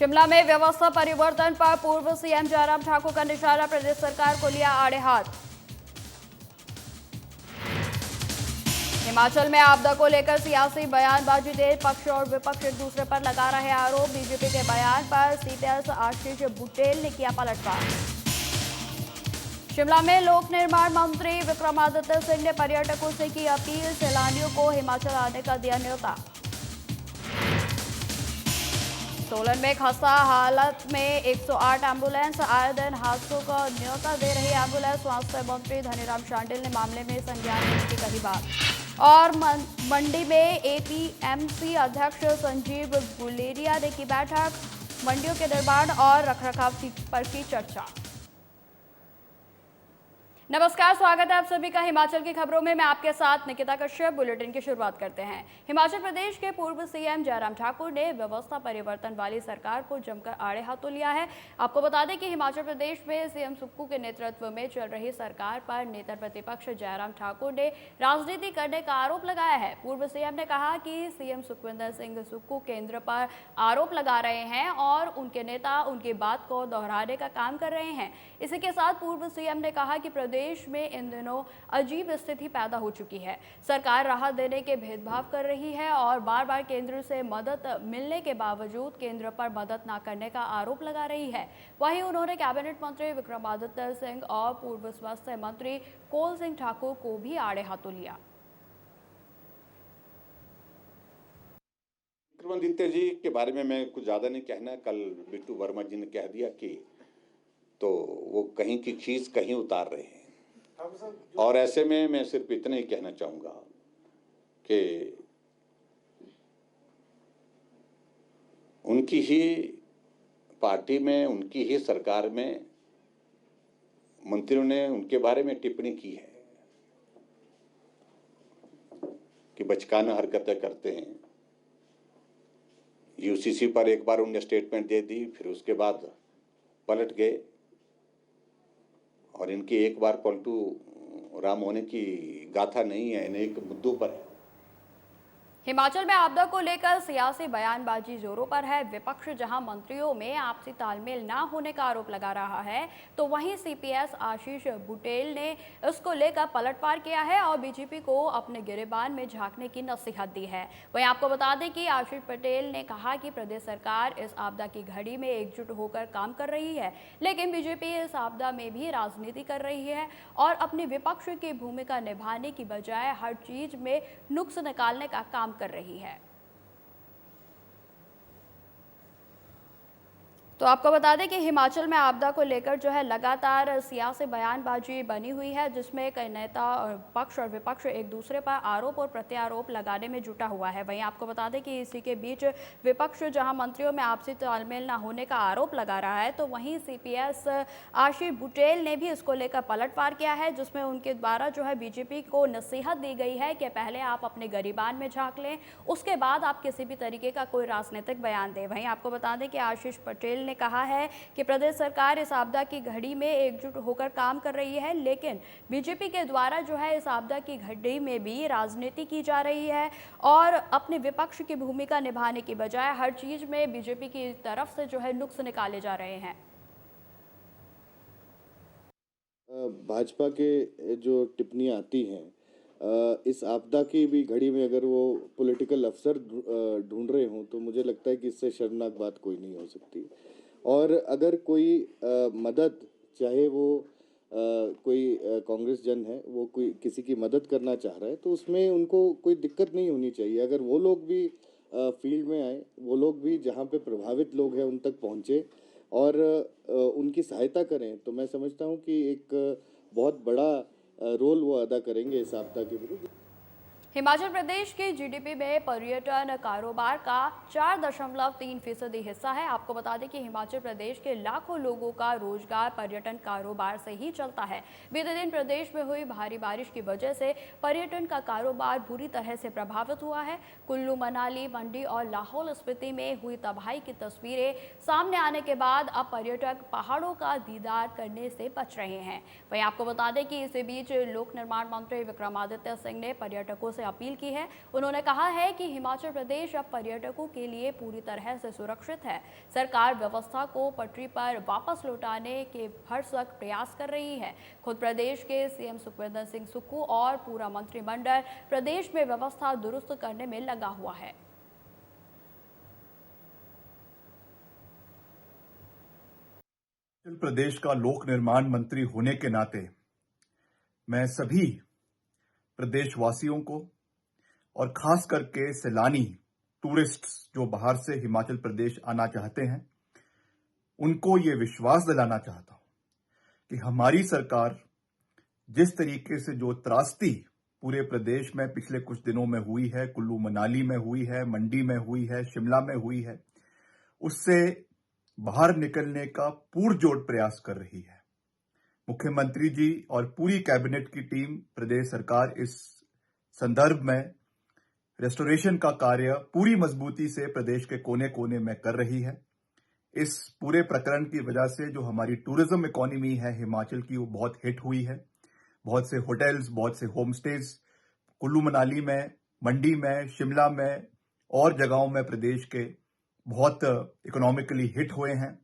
शिमला में व्यवस्था परिवर्तन पर पूर्व सीएम जयराम ठाकुर का निशाना, प्रदेश सरकार को लिया आड़े हाथ। हिमाचल में आपदा को लेकर सियासी बयानबाजी तेज, पक्ष और विपक्ष एक दूसरे पर लगा रहे आरोप। बीजेपी के बयान पर सीपीएस आशीष बुटेल ने किया पलटवार। शिमला में लोक निर्माण मंत्री विक्रमादित्य सिंह ने पर्यटकों से की अपील, सैलानियों को हिमाचल आने का दिया न्योता। सोलन में खस्ता हालत में 108 एम्बुलेंस, आए दिन हादसों का न्योता दे रही एम्बुलेंस। स्वास्थ्य मंत्री धनीराम शांडिल ने मामले में संज्ञान लेने की कही बात। और मंडी में एपीएमसी अध्यक्ष संजीव गुलेरिया ने की बैठक, मंडियों के निर्माण और रखरखाव पर की चर्चा। नमस्कार, स्वागत है आप सभी का हिमाचल की खबरों में। मैं आपके साथ निकिता कश्यप। बुलेटिन की शुरुआत करते हैं। हिमाचल प्रदेश के पूर्व सीएम जयराम ठाकुर ने व्यवस्था परिवर्तन वाली सरकार को जमकर आड़े हाथों लिया है। आपको बता दें कि हिमाचल प्रदेश में सीएम सुक्खू के नेतृत्व में चल रही सरकार पर नेता प्रतिपक्ष जयराम ठाकुर ने राजनीति करने का आरोप लगाया है। पूर्व सीएम ने कहा कि सीएम सुखविंदर सिंह सुक्खू केंद्र पर आरोप लगा रहे हैं और उनके नेता उनकी बात को दोहराने का काम कर रहे हैं। इसी के साथ पूर्व सीएम ने कहा कि प्रदेश में इन दिनों अजीब स्थिति पैदा हो चुकी है। सरकार राहत देने के भेदभाव कर रही है और बार बार केंद्र से मदद मिलने के बावजूद केंद्र पर मदद न करने का आरोप लगा रही है। वहीं उन्होंने कैबिनेट मंत्री विक्रमादित्य सिंह और पूर्व स्वास्थ्य मंत्री कौल सिंह ठाकुर को भी आड़े हाथों लिया। विक्रमादित्य जी के बारे में मैं कुछ ज़्यादा नहीं कहना। कल बिट्टू वर्मा जी ने कह दिया कि तो वो कहीं की खींच कहीं उतार रहे हैं, और ऐसे में मैं सिर्फ इतना ही कहना चाहूँगा कि उनकी ही पार्टी में, उनकी ही सरकार में मंत्रियों ने उनके बारे में टिप्पणी की है कि बचकाना हरकतें करते हैं। यूसीसी पर एक बार उन्होंने स्टेटमेंट दे दी, फिर उसके बाद पलट गए और इनकी एक बार पलटू राम होने की गाथा नहीं है, इन्हें एक मुद्दों पर है। हिमाचल में आपदा को लेकर सियासी बयानबाजी जोरों पर है। विपक्ष जहां मंत्रियों में आपसी तालमेल ना होने का आरोप लगा रहा है, तो वहीं सीपीएस आशीष बुटेल ने इसको लेकर पलटवार किया है और बीजेपी को अपने गिरेबान में झांकने की नसीहत दी है। वहीं आपको बता दें कि आशीष पटेल ने कहा कि प्रदेश सरकार इस आपदा की घड़ी में एकजुट होकर काम कर रही है, लेकिन बीजेपी इस आपदा में भी राजनीति कर रही है और अपनी विपक्ष की भूमिका निभाने की बजाय हर चीज में नुक्स निकालने का काम कर रही है। तो आपको बता दें कि हिमाचल में आपदा को लेकर जो है लगातार सियासी बयानबाजी बनी हुई है, जिसमें कई नेता और पक्ष और विपक्ष एक दूसरे पर आरोप और प्रत्यारोप लगाने में जुटा हुआ है। वहीं आपको बता दें कि इसी के बीच विपक्ष जहां मंत्रियों में आपसी तालमेल न होने का आरोप लगा रहा है, तो वहीं सीपीएस आशीष बुटेल ने भी इसको लेकर पलटवार किया है, जिसमें उनके द्वारा जो है बीजेपी को नसीहत दी गई है कि पहले आप अपने गिरेबान में झांक लें, उसके बाद आप किसी भी तरीके का कोई राजनीतिक बयान दें। वहीं आपको बता दें कि आशीष पटेल ने कहा है कि प्रदेश सरकार इस आपदा की घड़ी में एकजुट होकर काम कर रही है, लेकिन बीजेपी के द्वारा जो है इस आपदा की घड़ी में भी राजनीति की जा रही है और अपने विपक्ष की भूमिका निभाने की बजाय हर चीज में बीजेपी की तरफ से जो है नुक्स निकाले जा रहे हैं। भाजपा के जो टिप्पणियाँ आती हैं इस आपदा की भी घड़ी में, अगर वो पॉलिटिकल अफसर ढूंढ रहे हों, तो मुझे लगता है कि इससे शर्मनाक बात कोई नहीं हो सकती। और अगर कोई मदद, चाहे वो कोई कांग्रेस जन है, वो कोई किसी की मदद करना चाह रहा है, तो उसमें उनको कोई दिक्कत नहीं होनी चाहिए। अगर वो लोग भी फील्ड में आए, वो लोग भी जहाँ पे प्रभावित लोग हैं उन तक पहुँचे और उनकी सहायता करें, तो मैं समझता हूँ कि एक बहुत बड़ा रोल वो अदा करेंगे इस आपदा के विरुद्ध। हिमाचल प्रदेश के जीडीपी में पर्यटन कारोबार का 4.3% हिस्सा है। आपको बता दें कि हिमाचल प्रदेश के लाखों लोगों का रोजगार पर्यटन कारोबार से ही चलता है। बीते दिन प्रदेश में हुई भारी बारिश की वजह से पर्यटन का कारोबार बुरी तरह से प्रभावित हुआ है। कुल्लू, मनाली, मंडी और लाहौल स्पीति में हुई तबाही की तस्वीरें सामने आने के बाद अब पर्यटक पहाड़ों का दीदार करने से बच रहे हैं। वहीं आपको बता दें कि इसी बीच लोक निर्माण मंत्री विक्रमादित्य सिंह ने पर्यटकों से अपील की है। उन्होंने कहा है कि हिमाचल प्रदेश अब पर्यटकों के लिए पूरी तरह से सुरक्षित है। सरकार व्यवस्था को पटरी पर वापस लौटाने के भरसक प्रयास कर रही है। खुद प्रदेश के सीएम सुखविंदर सिंह सुक्खू और पूरा मंत्रिमंडल प्रदेश में व्यवस्था दुरुस्त करने में लगा हुआ है। हिमाचल प्रदेश का लोक निर्माण मंत्री होने के नाते मैं सभी प्रदेशवासियों को और खास करके सैलानी टूरिस्ट्स जो बाहर से हिमाचल प्रदेश आना चाहते हैं, उनको ये विश्वास दिलाना चाहता हूं कि हमारी सरकार जिस तरीके से जो त्रासदी पूरे प्रदेश में पिछले कुछ दिनों में हुई है, कुल्लू मनाली में हुई है, मंडी में हुई है, शिमला में हुई है, उससे बाहर निकलने का पुरजोर प्रयास कर रही है। मुख्यमंत्री जी और पूरी कैबिनेट की टीम, प्रदेश सरकार इस संदर्भ में रेस्टोरेशन का कार्य पूरी मजबूती से प्रदेश के कोने कोने में कर रही है। इस पूरे प्रकरण की वजह से जो हमारी टूरिज्म इकोनॉमी है हिमाचल की, वो बहुत हिट हुई है। बहुत से होटल्स, बहुत से होम स्टेज कुल्लू मनाली में, मंडी में, शिमला में और जगहों में प्रदेश के बहुत इकोनॉमिकली हिट हुए हैं।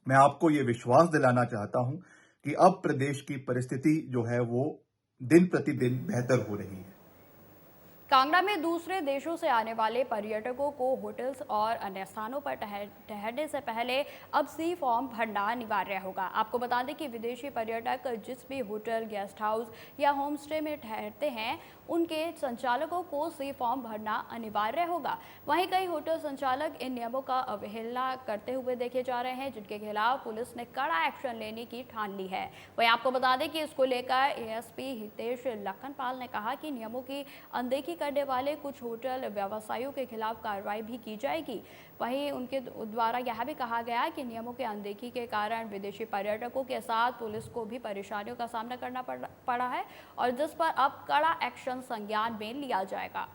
मैं आपको ये विश्वास दिलाना चाहता हूं कि अब प्रदेश की परिस्थिति जो है वो दिन प्रतिदिन बेहतर हो रही है। कांगड़ा में दूसरे देशों से आने वाले पर्यटकों को होटल्स और अन्य स्थानों पर ठहरने से पहले अब सी फॉर्म भरना अनिवार्य होगा। आपको बता दें कि विदेशी पर्यटक जिस भी होटल, गेस्ट हाउस या होम स्टे में ठहरते हैं, उनके संचालकों को सी फॉर्म भरना अनिवार्य होगा। वहीं कई होटल संचालक इन नियमों का अवहेलना करते हुए देखे जा रहे हैं, जिनके खिलाफ पुलिस ने कड़ा एक्शन लेने की ठान ली है। वहीं आपको बता दें कि इसको लेकर एएसपी हितेश लखनपाल ने कहा कि नियमों की अनदेखी करने वाले कुछ होटल व्यवसायियों के खिलाफ कार्रवाई भी की जाएगी। वहीं उनके द्वारा यह भी कहा गया कि नियमों के अनदेखी के कारण विदेशी पर्यटकों के साथ पुलिस को भी परेशानियों का सामना करना पड़ा है और जिस पर अब कड़ा एक्शन संज्ञान में लिया जाएगा।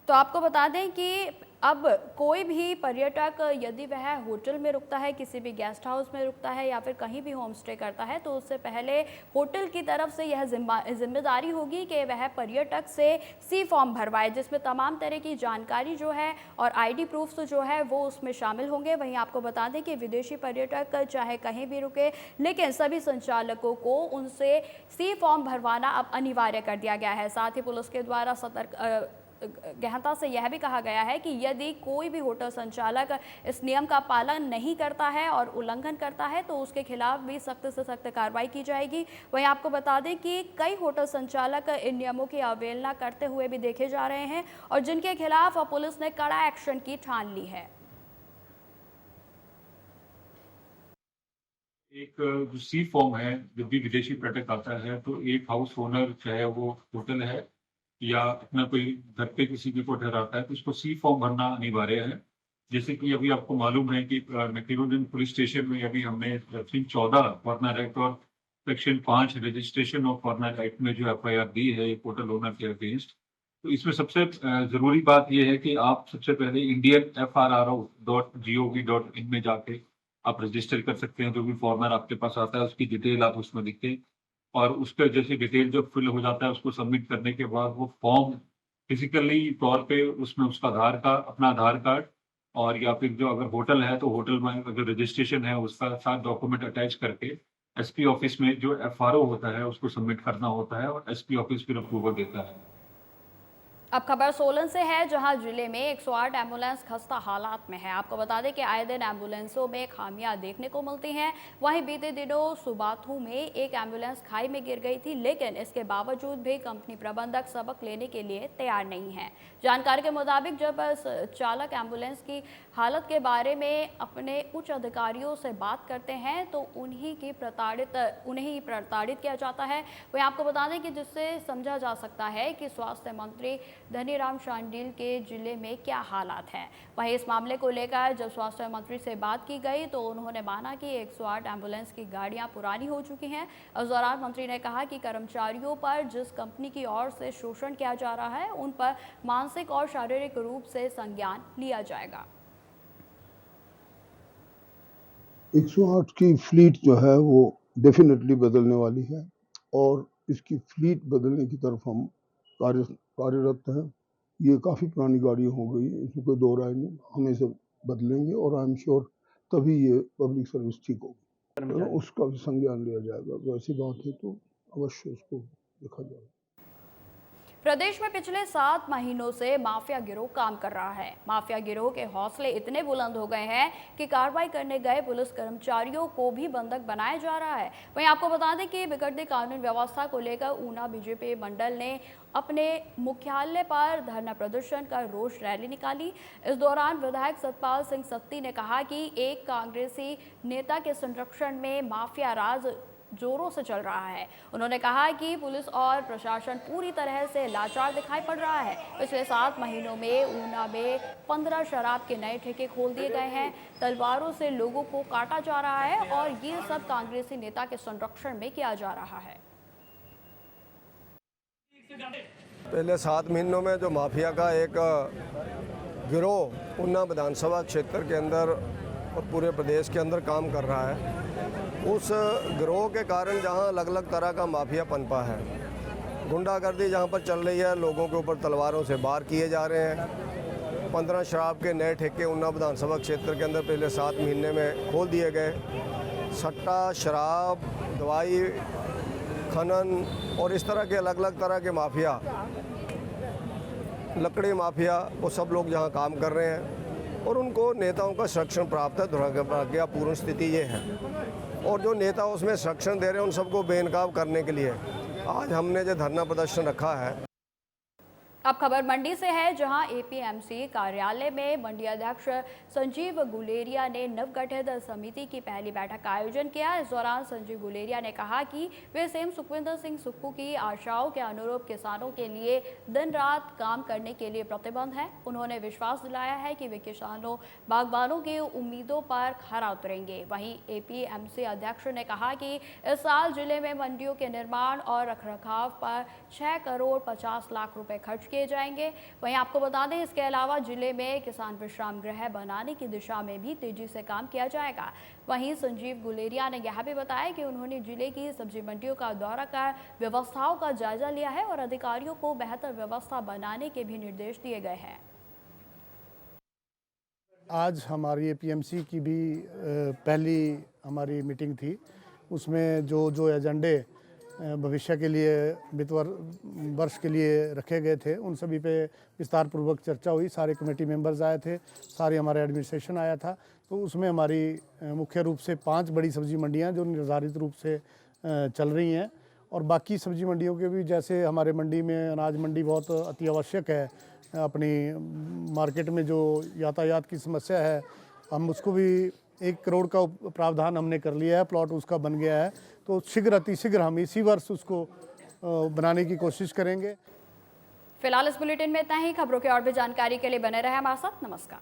तो आपको बता दें कि अब कोई भी पर्यटक यदि वह होटल में रुकता है, किसी भी गेस्ट हाउस में रुकता है या फिर कहीं भी होम स्टे करता है, तो उससे पहले होटल की तरफ से यह जिम्मेदारी होगी कि वह पर्यटक से सी फॉर्म भरवाए, जिसमें तमाम तरह की जानकारी जो है और आईडी प्रूफ जो है वो उसमें शामिल होंगे। वहीं आपको बता दें कि विदेशी पर्यटक चाहे कहीं भी रुके, लेकिन सभी संचालकों को उनसे सी फॉर्म भरवाना अब अनिवार्य कर दिया गया है। साथ ही पुलिस के द्वारा गहनता से यह भी कहा गया है कि यदि कोई भी होटल संचालक इस नियम का पालन नहीं करता है और उल्लंघन करता है तो उसके खिलाफ भी सख्त से सख्त कार्रवाई की जाएगी। वहीं आपको बता दें कि कई होटल संचालक इन नियमों की अवहेलना करते हुए भी देखे जा रहे हैं और जिनके खिलाफ पुलिस ने कड़ा एक्शन की ठान ली है। एक जो सी फॉर्म है, जब भी विदेशी पर्यटक आता है तो एक हाउस ओनर, चाहे वो होटल है या अपना कोई घर पे किसी को ठहराता है, तो उसको सी फॉर्म भरना अनिवार्य है। जैसे कि अभी आपको मालूम है कि मैक्लोडगंज पुलिस स्टेशन में अभी हमने सेक्शन 14 फॉरेनर एक्ट और section 5 registration of foreigner act में जो एफआईआर दी है एक होटल ओनर के अगेंस्ट। तो इसमें सबसे जरूरी बात यह है कि आप सबसे पहले indianfrro.gov.in में जाके आप रजिस्टर कर सकते हैं। जो भी फॉरेनर आपके पास आता है उसकी डिटेल आप उसमें लिखें और उसका जैसे डिटेल जो फिल हो जाता है उसको सबमिट करने के बाद वो फॉर्म फिजिकली तौर पे उसमें उसका अपना आधार कार्ड और या फिर जो अगर होटल है तो होटल में अगर रजिस्ट्रेशन है उसका साथ डॉक्यूमेंट अटैच करके एसपी ऑफिस में जो एफआरओ होता है उसको सबमिट करना होता है और एसपी ऑफिस फिर अप्रूवल देता है। अब खबर सोलन से है, जहां जिले में 108 एम्बुलेंस खस्ता हालात में है। आपको बता दें कि आए दिन एम्बुलेंसों में खामियां देखने को मिलती हैं। वहीं बीते दिनों सुबाथू में एक एम्बुलेंस खाई में गिर गई थी, लेकिन इसके बावजूद भी कंपनी प्रबंधक सबक लेने के लिए तैयार नहीं है। जानकारी के मुताबिक जब चालक एम्बुलेंस की हालत के बारे में अपने उच्च अधिकारियों से बात करते हैं तो उन्हें ही प्रताड़ित किया जाता है। वहीं आपको बता दें कि जिससे समझा जा सकता है कि स्वास्थ्य मंत्री धनीराम शांडिल के जिले में क्या हालात हैं। वहीं इस मामले को लेकर जब स्वास्थ्य मंत्री से बात की गई तो उन्होंने माना कि 108 एम्बुलेंस की गाड़ियां पुरानी हो चुकी हैं। इस दौरान मंत्री ने कहा कि कर्मचारियों पर जिस कंपनी की ओर से शोषण किया जा रहा है उन पर मानसिक और शारीरिक रूप से संज्ञान लिया जाएगा। 108 की फ्लीट जो है वो डेफिनेटली बदलने वाली है और इसकी फ्लीट बदलने की तरफ हम कार्यरत हैं। ये काफ़ी पुरानी गाड़ी हो गई है, इसमें कोई दो राय नहीं, हम इसे बदलेंगे और आई एम श्योर तभी ये पब्लिक सर्विस ठीक होगी, तो उसका भी संज्ञान लिया जाएगा। तो ऐसी बात है तो अवश्य उसको देखा जाएगा। प्रदेश में पिछले 7 महीनों से माफिया गिरोह काम कर रहा है। माफिया गिरोह के हौसले इतने बुलंद हो गए हैं कि कार्रवाई करने गए पुलिस कर्मचारियों को भी बंधक बनाया जा रहा है। वहीं आपको बता दें कि बिगड़ती कानून व्यवस्था को लेकर ऊना बीजेपी मंडल ने अपने मुख्यालय पर धरना प्रदर्शन कर रोष रैली निकाली। इस दौरान विधायक सतपाल सिंह सत्ती ने कहा कि एक कांग्रेसी नेता के संरक्षण में माफिया राज जोरों से चल रहा है। उन्होंने कहा कि पुलिस और प्रशासन पूरी तरह से लाचार दिखाई पड़ रहा है। पिछले 7 महीनों में ऊना में 15 शराब के नए ठेके खोल दिए गए हैं, तलवारों से लोगों को काटा जा रहा है और ये सब कांग्रेसी नेता के संरक्षण में किया जा रहा है। पहले 7 महीनों में जो माफिया का एक गिरोह ऊना विधानसभा क्षेत्र के अंदर और पूरे प्रदेश के अंदर काम कर रहा है, उस गिरोह के कारण जहां अलग अलग तरह का माफिया पनपा है, गुंडागर्दी जहां पर चल रही है, लोगों के ऊपर तलवारों से वार किए जा रहे हैं। 15 शराब के नए ठेके ऊना विधानसभा क्षेत्र के अंदर पहले 7 महीने में खोल दिए गए। सट्टा, शराब, दवाई, खनन और इस तरह के अलग अलग तरह के माफिया, लकड़ी माफिया, वो सब लोग यहाँ काम कर रहे हैं और उनको नेताओं का संरक्षण प्राप्त है। दुर्भाग्यपूर्ण स्थिति ये है और जो नेता उसमें संरक्षण दे रहे हैं उन सबको बेनकाब करने के लिए आज हमने जो धरना प्रदर्शन रखा है। अब खबर मंडी से है, जहां एपीएमसी कार्यालय में मंडी अध्यक्ष संजीव गुलेरिया ने नवगठित समिति की पहली बैठक का आयोजन किया। इस दौरान संजीव गुलेरिया ने कहा कि वे सीएम सुखविंदर सिंह सुक्खू की आशाओं के अनुरूप किसानों के लिए दिन रात काम करने के लिए प्रतिबद्ध हैं। उन्होंने विश्वास दिलाया है कि वे किसानों बागबानों की उम्मीदों पर खरा उतरेंगे। वहीं एपीएमसी अध्यक्ष ने कहा कि इस साल जिले में मंडियों के निर्माण और रखरखाव पर 6 करोड़ 50 लाख रुपए खर्च किए जाएंगे। वहीं आपको बता दें, इसके अलावा जिले में किसान विश्राम गृह बनाने की दिशा में भी तेजी से काम किया जाएगा। वहीं संजीव गुलेरिया ने यह भी बताया कि उन्होंने जिले की सब्जी मंडियों का दौरा कर व्यवस्थाओं का जायजा लिया है और अधिकारियों को बेहतर व्यवस्था बनाने के भी निर्देश दिए गए हैं। आज हमारी एपीएमसी की भी पहली हमारी मीटिंग थी। उसमें जो एजेंडे भविष्य के लिए वित्त वर्ष के लिए रखे गए थे उन सभी पे विस्तार पूर्वक चर्चा हुई। सारे कमेटी मेंबर्स आए थे, सारे हमारे एडमिनिस्ट्रेशन आया था। तो उसमें हमारी मुख्य रूप से 5 बड़ी सब्जी मंडियां जो निर्धारित रूप से चल रही हैं और बाकी सब्जी मंडियों के भी, जैसे हमारे मंडी में अनाज मंडी बहुत अति आवश्यक है। अपनी मार्केट में जो यातायात की समस्या है, हम उसको भी 1 करोड़ का प्रावधान हमने कर लिया है, प्लॉट उसका बन गया है। तो शीघ्र अतिशीघ्र हम इसी वर्ष उसको बनाने की कोशिश करेंगे। फिलहाल इस बुलेटिन में इतना ही। खबरों की और भी जानकारी के लिए बने रहे हमारे साथ। नमस्कार।